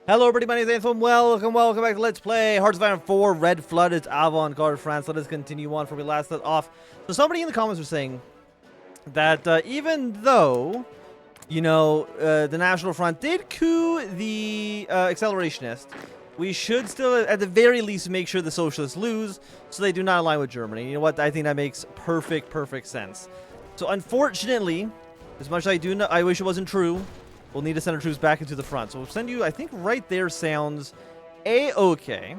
Hello everybody, my name is Anthnwam. Welcome back to Let's Play Hearts of Iron 4 Red Flood. It's Avant-Garde France. Let us continue on from where we last left off. So somebody in the comments was saying that even though, the National Front did coup the accelerationist, we should still, at the very least, make sure the socialists lose so they do not align with Germany. You know what? I think that makes perfect sense. So unfortunately, as much as I wish it wasn't true, we'll need to send our troops back into the front. So we'll send you, I think right there sounds A-okay.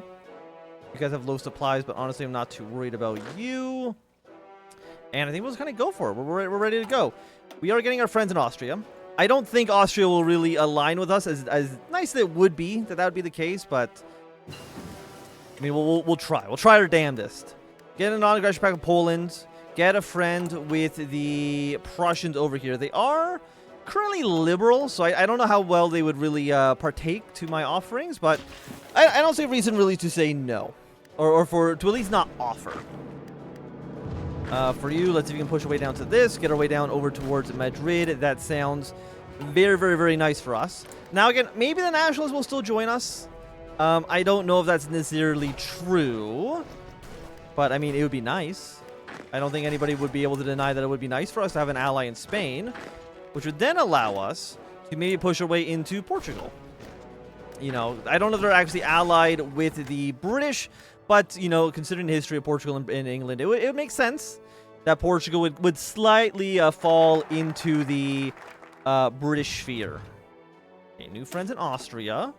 You guys have low supplies, but honestly, I'm not too worried about you. And I think we'll just kind of go for it. We're ready to go. We are getting our friends in Austria. I don't think Austria will really align with us as nice as it would be that would be the case, but I mean, we'll try. We'll try our damnedest. Get a non-aggression pact with Poland. Get a friend with the Prussians over here. They are currently liberal, so I don't know how well they would really partake to my offerings, but I don't see a reason really to say no, or to at least not offer. For you, let's see if we can push our way down to this, get our way down over towards Madrid. That sounds very nice for us. Now again, maybe the Nationalists will still join us. I don't know if that's necessarily true, but I mean, it would be nice. I don't think anybody would be able to deny that it would be nice for us to have an ally in Spain, which would then allow us to maybe push our way into Portugal. You know, I don't know if they're actually allied with the British, but, you know, considering the history of Portugal and England, it would make sense that Portugal would slightly fall into the British sphere. Okay, new friends in Austria.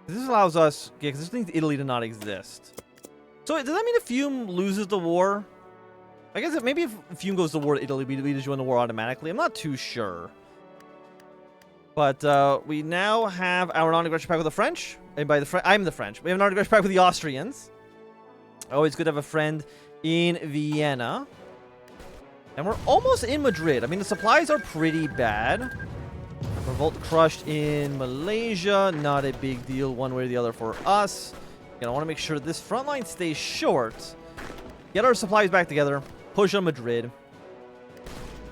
This allows us, yeah, because this means Italy did not exist. So does that mean if Fume loses the war? I guess maybe if Fume goes to war to Italy, we just join the war automatically. I'm not too sure. But we now have our non-aggression pact with the French. And by the I'm the French. We have a non-aggression pact with the Austrians. Always good to have a friend in Vienna. And we're almost in Madrid. I mean, the supplies are pretty bad. Revolt crushed in Malaysia. Not a big deal one way or the other for us. Again, I want to make sure this front line stays short. Get our supplies back together. Push on Madrid.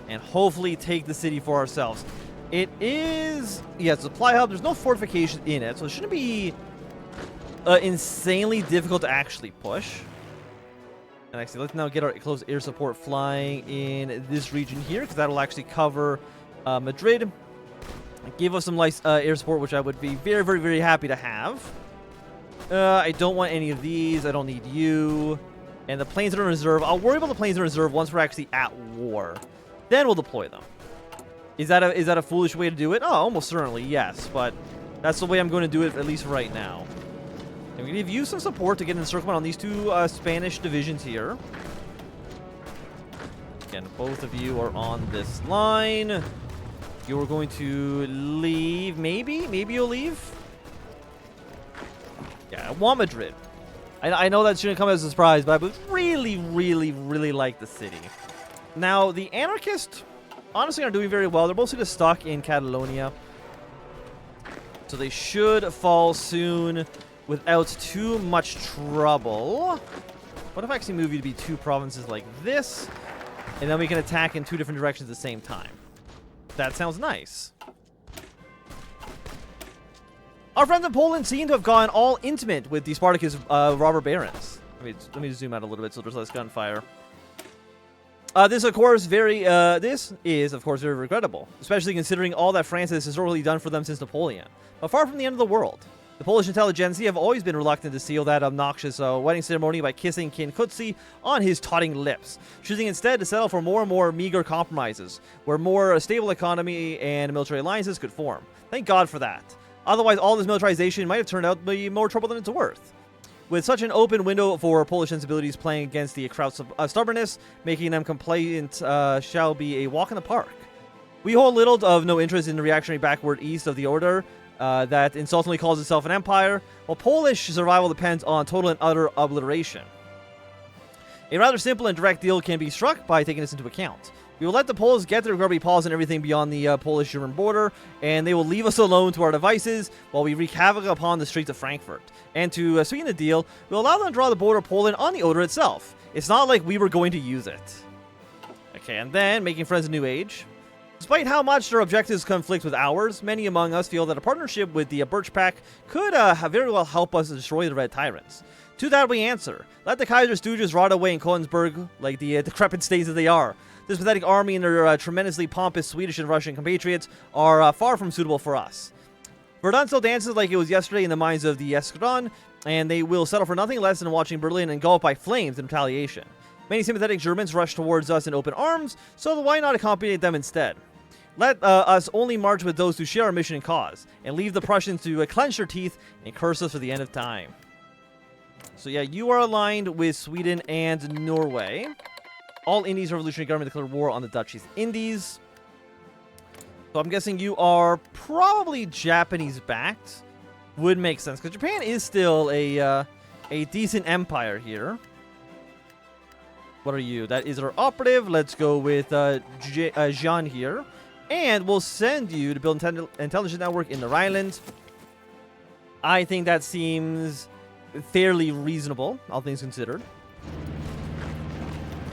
And hopefully take the city for ourselves. It is, yeah, supply hub. There's no fortification in it, so it shouldn't be insanely difficult to actually push. And actually, let's now get our close air support flying in this region here, because that'll actually cover Madrid. Give us some nice air support, which I would be very happy to have. I don't want any of these. I don't need you. And the planes that are in reserve, I'll worry about the planes in reserve once we're actually at war. Then we'll deploy them. Is that a foolish way to do it? Oh, almost certainly, yes. But that's the way I'm going to do it, at least right now. I'm going to give you some support to get encirclement on these two Spanish divisions here. Again, both of you are on this line. You're going to leave, maybe? Maybe you'll leave? Yeah, I want Madrid. I know that shouldn't come as a surprise, but I would really like the city. Now, the anarchists, honestly, aren't doing very well. They're mostly just stuck in Catalonia. So they should fall soon without too much trouble. What if I actually move you to be two provinces like this? And then we can attack in two different directions at the same time. That sounds nice. Our friends in Poland seem to have gone all intimate with the Spartacus robber barons. Let me zoom out a little bit so there's less gunfire. This is, of course, very regrettable, especially considering all that France has historically done for them since Napoleon. But far from the end of the world. The Polish intelligentsia have always been reluctant to seal that obnoxious wedding ceremony by kissing King Kutsi on his totting lips, choosing instead to settle for more and more meager compromises, where more stable economy and military alliances could form. Thank God for that. Otherwise, all this militarization might have turned out to be more trouble than it's worth. With such an open window for Polish sensibilities playing against the crowd's stubbornness, making them compliant shall be a walk in the park. We hold little of no interest in the reactionary backward east of the order that insultingly calls itself an empire, while Polish survival depends on total and utter obliteration. A rather simple and direct deal can be struck by taking this into account. We will let the Poles get their grubby paws and everything beyond the Polish-German border, and they will leave us alone to our devices while we wreak havoc upon the streets of Frankfurt. And to sweeten the deal, we'll allow them to draw the border of Poland on the Oder itself. It's not like we were going to use it. Okay, and then making friends in New Age. Despite how much their objectives conflict with ours, many among us feel that a partnership with the Birch Pack could very well help us destroy the Red Tyrants. To that we answer, let the Kaiser Stooges rot away in Konigsberg like the decrepit states that they are. This pathetic army and their tremendously pompous Swedish and Russian compatriots are far from suitable for us. Verdun still dances like it was yesterday in the minds of the Eskadron, and they will settle for nothing less than watching Berlin engulfed by flames in retaliation. Many sympathetic Germans rush towards us in open arms, so why not accompany them instead? Let us only march with those who share our mission and cause, and leave the Prussians to clench their teeth and curse us for the end of time. So yeah, you are aligned with Sweden and Norway. All Indies Revolutionary Government declared war on the Dutch East Indies. So I'm guessing you are probably Japanese-backed. Would make sense, because Japan is still a decent empire here. What are you? That is our operative. Let's go with Jean here. And we'll send you to build an intelligence network in the Rhineland. I think that seems fairly reasonable, all things considered.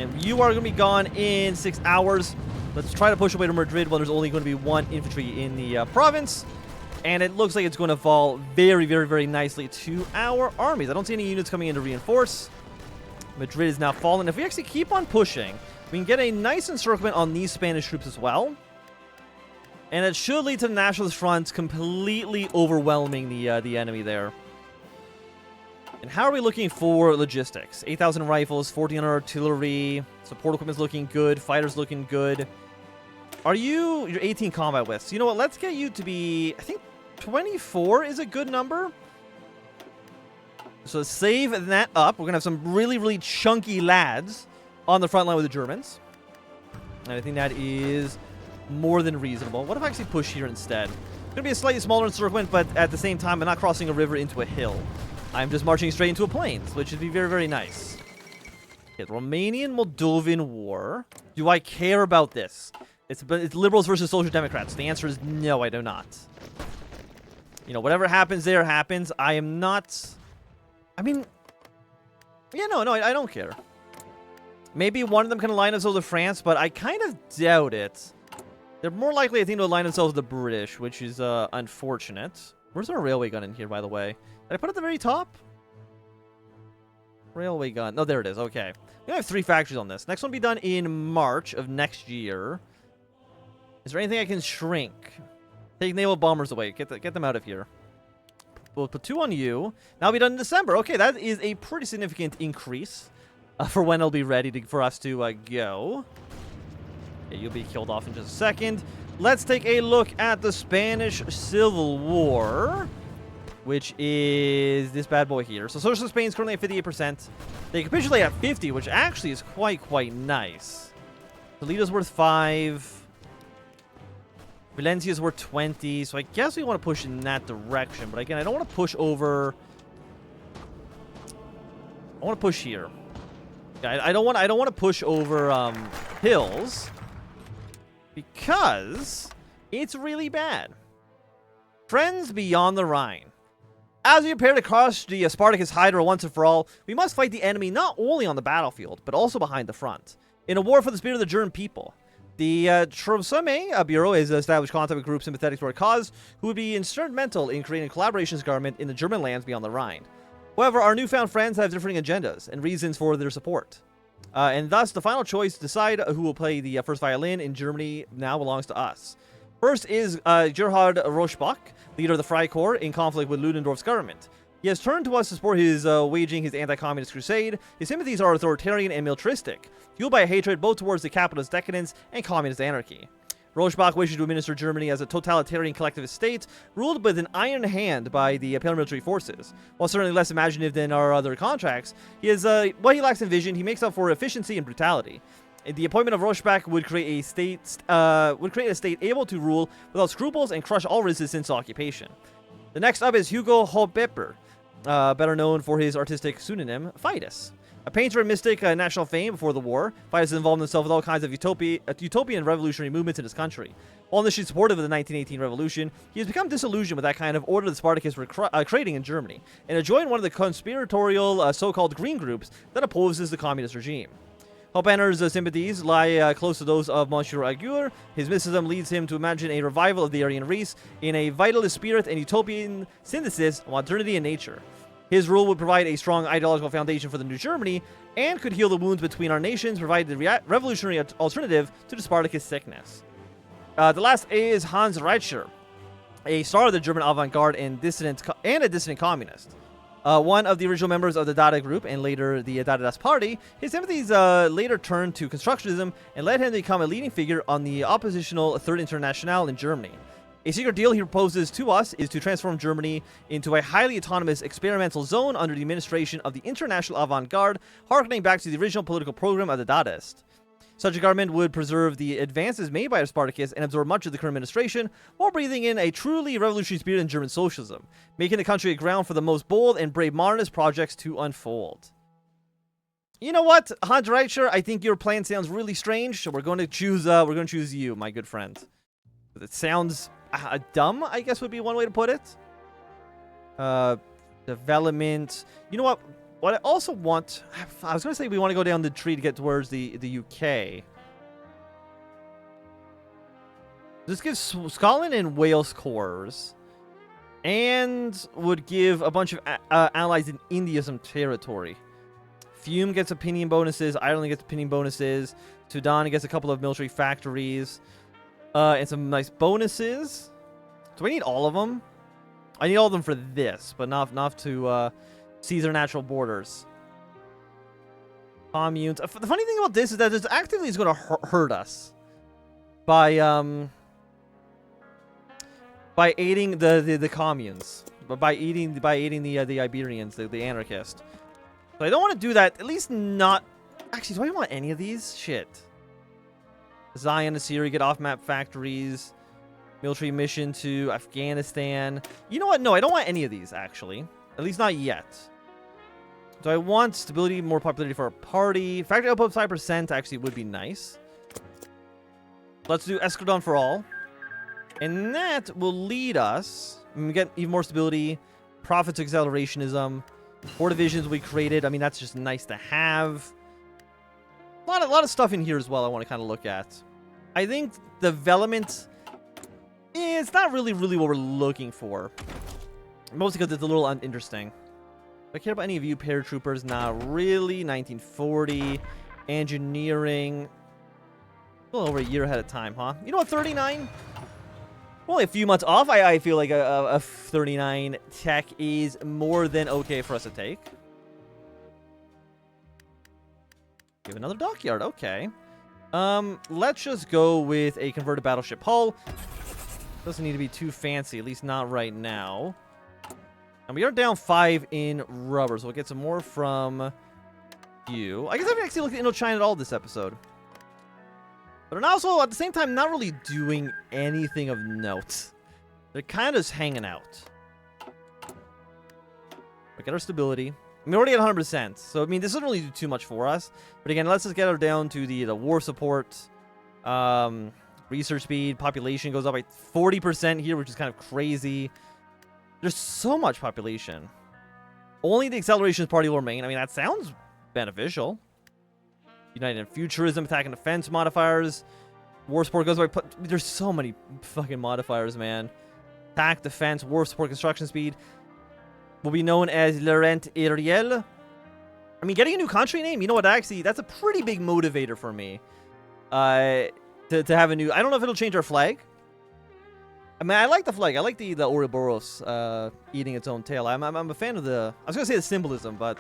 And you are going to be gone in 6 hours. Let's try to push away to Madrid when there's only going to be 1 infantry in the province. And it looks like it's going to fall very, very, very nicely to our armies. I don't see any units coming in to reinforce. Madrid is now fallen. If we actually keep on pushing, we can get a nice encirclement on these Spanish troops as well. And it should lead to the Nationalist Front completely overwhelming the enemy there. And how are we looking for logistics? 8,000 rifles, 1,400 artillery, support equipment's looking good, fighters looking good. Are you... You're 18 combat with. So you know what? Let's get you to be... I think 24 is a good number. So save that up. We're going to have some really, really chunky lads on the front line with the Germans. And I think that is more than reasonable. What if I actually push here instead? It's going to be a slightly smaller encirclement, but at the same time, I'm not crossing a river into a hill. I'm just marching straight into a plains, which would be very, very nice. Okay, the Romanian-Moldovan War. Do I care about this? It's liberals versus social democrats. The answer is no, I do not. You know, whatever happens there happens. I am not... I mean... Yeah, no, I don't care. Maybe one of them can align themselves with France, but I kind of doubt it. They're more likely, I think, to align themselves with the British, which is unfortunate. Where's our railway gun in here, by the way? Did I put it at the very top? Railway gun. No, there it is. Okay. We have 3 factories on this. Next one will be done in March of next year. Is there anything I can shrink? Take naval bombers away. Get them out of here. We'll put 2 on you. Now it'll be done in December. Okay, that is a pretty significant increase for when it'll be ready for us to go. Okay, you'll be killed off in just a second. Let's take a look at the Spanish Civil War, which is this bad boy here. So Socialist Spain is currently at 58%. They capitulate at 50, which actually is quite nice. Toledo's worth 5. Valencia's worth 20. So I guess we want to push in that direction. But again, I don't want to push over. I want to push here. I don't want to push over hills because it's really bad. Friends beyond the Rhine. As we prepare to crush the Spartacus Hydra once and for all, we must fight the enemy not only on the battlefield, but also behind the front. In a war for the spirit of the German people. The Trosame Bureau has established contact with groups sympathetic to our cause, who would be instrumental in creating a collaborations government in the German lands beyond the Rhine. However, our newfound friends have differing agendas and reasons for their support. And thus, the final choice to decide who will play the first violin in Germany now belongs to us. First is Gerhard Roschbach, leader of the Freikorps, in conflict with Ludendorff's government. He has turned to us to support his waging his anti-communist crusade. His sympathies are authoritarian and militaristic, fueled by a hatred both towards the capitalist decadence and communist anarchy. Roschbach wishes to administer Germany as a totalitarian collectivist state, ruled with an iron hand by the paramilitary forces. While certainly less imaginative than our other contracts, he is what he lacks in vision, he makes up for efficiency and brutality. The appointment of Roschbach would create a state able to rule without scruples and crush all resistance to occupation. The next up is Hugo Hofpepper, better known for his artistic pseudonym, Fidus. A painter and mystic national fame before the war, Fidus involved himself with all kinds of utopian and revolutionary movements in his country. While initially supportive of the 1918 revolution, he has become disillusioned with that kind of order the Spartacists were creating in Germany, and has joined one of the conspiratorial so-called green groups that opposes the communist regime. Hoppenner's sympathies lie close to those of Monsieur Agur. His mysticism leads him to imagine a revival of the Aryan race in a vitalist spirit and utopian synthesis of modernity and nature. His rule would provide a strong ideological foundation for the new Germany and could heal the wounds between our nations, provide the revolutionary alternative to the Spartacus sickness. The last is Hans Reitscher, a star of the German avant-garde and a dissident communist. One of the original members of the Dada group and later the Dadaist party, his sympathies later turned to constructionism and led him to become a leading figure on the oppositional Third Internationale in Germany. A secret deal he proposes to us is to transform Germany into a highly autonomous experimental zone under the administration of the international avant-garde, harkening back to the original political program of the Dadaists. Such a government would preserve the advances made by Spartacus and absorb much of the current administration, while breathing in a truly revolutionary spirit in German socialism, making the country a ground for the most bold and brave modernist projects to unfold. You know what, Hans Reitscher, I think your plan sounds really strange, so we're going to choose you, my good friend. It sounds dumb, I guess would be one way to put it. Development. You know what? What I also want... I was going to say we want to go down the tree to get towards the UK. This gives Scotland and Wales cores. And would give a bunch of allies in India some territory. Fiume gets opinion bonuses. Ireland gets opinion bonuses. Sudan gets a couple of military factories. And some nice bonuses. Do I need all of them? I need all of them for this, but not to... seize their natural borders. Communes. The funny thing about this is that this actively is going to hurt us by aiding the communes, by aiding the Iberians, the anarchists. So I don't want to do that. At least not. Actually, do I want any of these? Shit. Zion, Assyria, get off-map factories. Military mission to Afghanistan. You know what? No, I don't want any of these actually. At least not yet. Do I want stability, more popularity for our party? Factory output 5% actually would be nice. Let's do Escadron for all. And that will lead us... we get even more stability. Profits accelerationism. 4 divisions we created. I mean, that's just nice to have. A lot of stuff in here as well I want to kind of look at. I think development... it's not really what we're looking for. Mostly because it's a little uninteresting. Do I care about any of you paratroopers? Not really. 1940. Engineering. A little over a year ahead of time, huh? You know what? 39? Only a few months off. I feel like a 39 tech is more than okay for us to take. Give another dockyard. Okay. Let's just go with a converted battleship hull. Doesn't need to be too fancy, at least not right now. And we are down 5 in rubber, so we'll get some more from you. I guess I haven't actually looked at Indochina at all this episode. But I'm also, at the same time, not really doing anything of note. They're kind of just hanging out. We get our stability. I mean, we're already at 100%, so I mean, this doesn't really do too much for us. But again, let's just get her down to the war support. Research speed, population goes up by 40% here, which is kind of crazy. There's so much population. Only the Accelerations Party will remain. I mean, that sounds beneficial. United in Futurism, Attack and Defense modifiers. War Support goes by... there's so many fucking modifiers, man. Attack, Defense, War Support, Construction Speed. Will be known as Laurent Ariel. I mean, getting a new country name, you know what, actually, that's a pretty big motivator for me. To have a new... I don't know if it'll change our flag. I mean, I like the flag. I like the Ouroboros eating its own tail. I'm a fan of the... I was going to say the symbolism, but...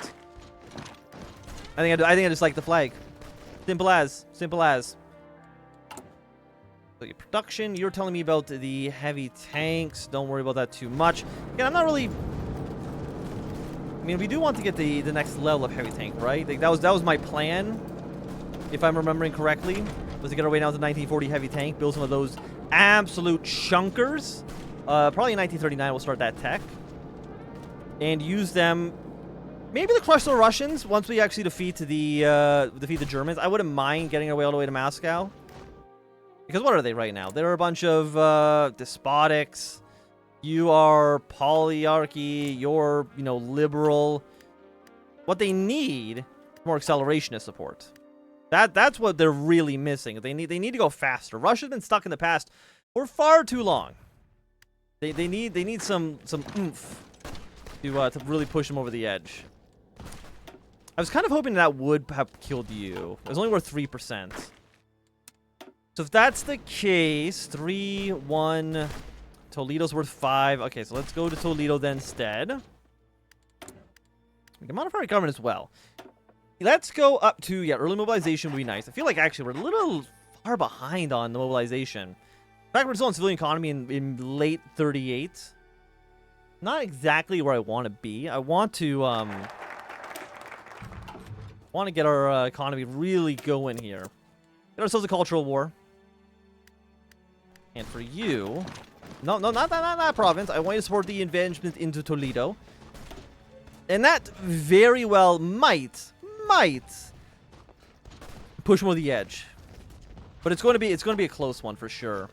I think I just like the flag. Simple as. Simple as. So your production, you're telling me about the heavy tanks. Don't worry about that too much. Again, I'm not really... I mean, we do want to get the next level of heavy tank, right? Like, that was my plan, if I'm remembering correctly, was to get our way down to 1940 heavy tank, build some of those absolute chunkers. Probably in 1939 we'll start that tech. And use them... Maybe to crush the Russians once we actually defeat the Germans. I wouldn't mind getting our way all the way to Moscow. Because what are they right now? They're a bunch of despotics. You are polyarchy. You're, you know, liberal. What they need is more accelerationist support. That's what they're really missing. They need to go faster. Russia's been stuck in the past for far too long. They need some oomph to really push them over the edge. I was kind of hoping that would have killed you. It was only worth 3%. So if that's the case, 3-1. Toledo's worth 5. Okay, so let's go to Toledo then instead. We can modify our government as well. Let's go up to, yeah, early mobilization would be nice. I feel like actually we're a little far behind on the mobilization. In fact, we're still in civilian economy in late 38. Not exactly where I want to be. I want to get our economy really going here. Get ourselves a cultural war. And for you, no, not that province. I want you to support the advancement into Toledo. And that very well might push them over the edge. But it's going to be a close one for sure.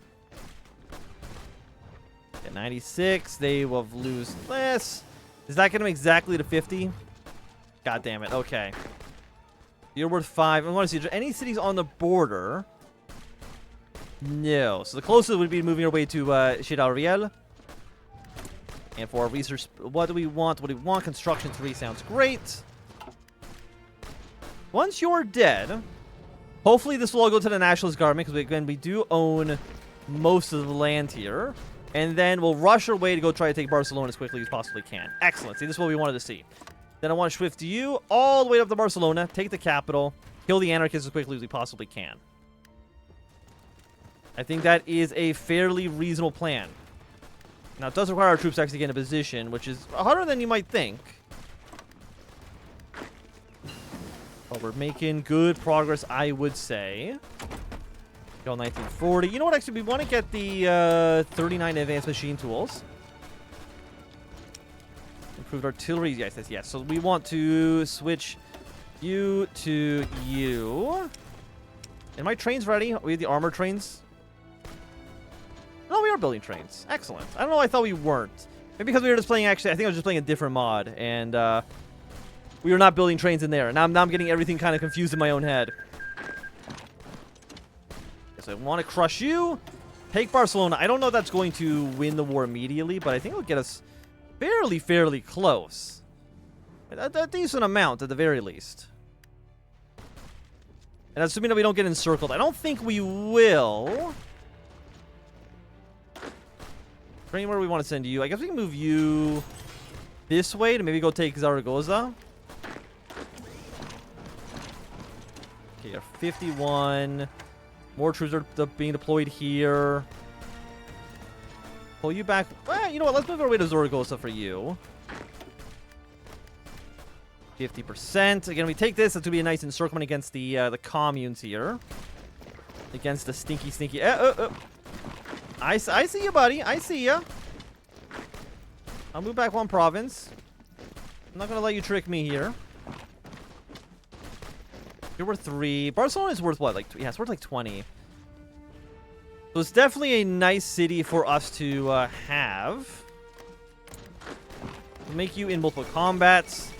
At 96, they will lose this. Is that getting them exactly to 50? God damn it. Okay. You're worth 5. I want to see, are there any cities on the border? No. So the closest would be moving our way to Chedal-Riel. And for our research, what do we want? What do we want? Construction 3 sounds great. Once you're dead, hopefully this will all go to the nationalist government, because again, we do own most of the land here. And then we'll rush our way to go try to take Barcelona as quickly as possibly can. Excellent. See, this is what we wanted to see. Then I want to shift you all the way up to Barcelona, take the capital, kill the anarchists as quickly as we possibly can. I think that is a fairly reasonable plan. Now, it does require our troops to actually get in a position, which is harder than you might think. But we're making good progress, I would say. Go 1940. You know what, actually, we want to get the 39 advanced machine tools. Improved artillery, yes. So we want to switch you to you. And my trains ready? We have the armor trains. No, we are building trains. Excellent. I don't know, I thought we weren't. Maybe because we were just playing, actually, I think I was just playing a different mod. And we were not building trains in there. Now I'm getting everything kind of confused in my own head. So I want to crush you. Take Barcelona. I don't know if that's going to win the war immediately, but I think it'll get us fairly close. A decent amount, at the very least. And assuming that we don't get encircled. I don't think we will. Anywhere we want to send you. I guess we can move you this way to maybe go take Zaragoza. Okay, our 51. More troops are being deployed here. Pull you back. Well, you know what? Let's move our way to Zaragoza for you. 50%. Again, we take this. That's going to be a nice encirclement against the communes here. Against the stinky. I see you, buddy. I see you. I'll move back one province. I'm not going to let you trick me here. You're worth 3. Barcelona is worth what? Like, yeah, it's worth like 20. So it's definitely a nice city for us to have. We'll make you in multiple combats.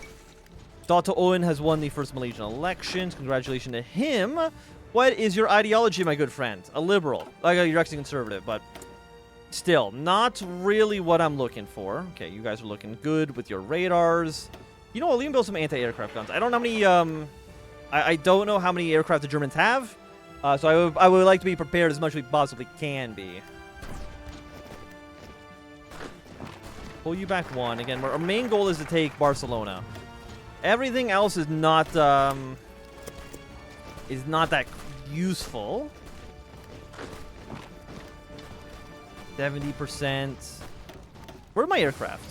Dr. Owen has won the first Malaysian elections. Congratulations to him. What is your ideology, my good friend? A liberal. You're actually conservative, but still, not really what I'm looking for. Okay, you guys are looking good with your radars. You know what? We can build some anti-aircraft guns. I don't know how many, I don't know how many aircraft the Germans have. So I would like to be prepared as much as we possibly can be. Pull you back one. Again, our main goal is to take Barcelona. Everything else is not that useful. 70%. Where are my aircraft?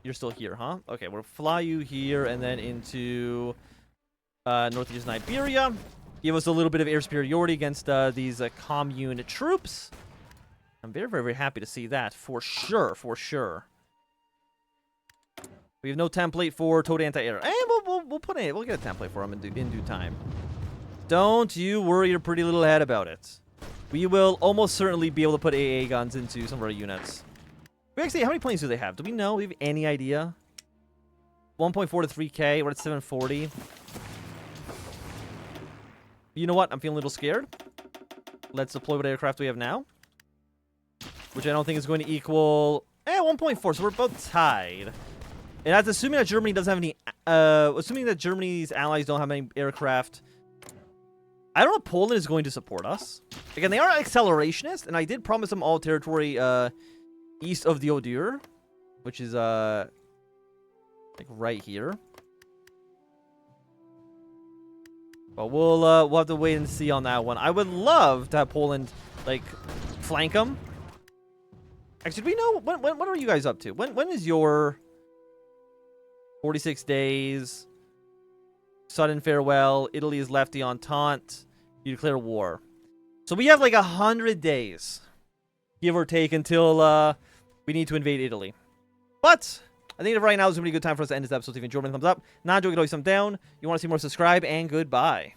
You're still here, huh? Okay, we'll fly you here and then into northeast Iberia. Give us a little bit of air superiority against these commune troops. I'm very happy to see that, for sure. We have no template for Toad Anti-Air. And we'll get a template for them in due time. Don't you worry your pretty little head about it. We will almost certainly be able to put AA guns into some of our units. We actually, how many planes do they have? Do we know? Do we have any idea? 1.4 to 3K. We're at 740. You know what? I'm feeling a little scared. Let's deploy what aircraft we have now. Which I don't think is going to equal... 1.4, so we're both tied. And that's assuming that Germany doesn't have any... assuming that Germany's allies don't have any aircraft. I don't know if Poland is going to support us. Again, they are accelerationist, and I did promise them all territory east of the Oder, which is like right here. But we'll have to wait and see on that one. I would love to have Poland like flank them. Actually, do we know when are you guys up to? When is your 46 days? Sudden farewell. Italy has left the Entente. You declare war. So we have like 100 days, give or take, until we need to invade Italy. But I think right now is going to be a good time for us to end this episode. So if you enjoyed, thumbs up. Not enjoying, always thumb down. You want to see more, subscribe, and goodbye.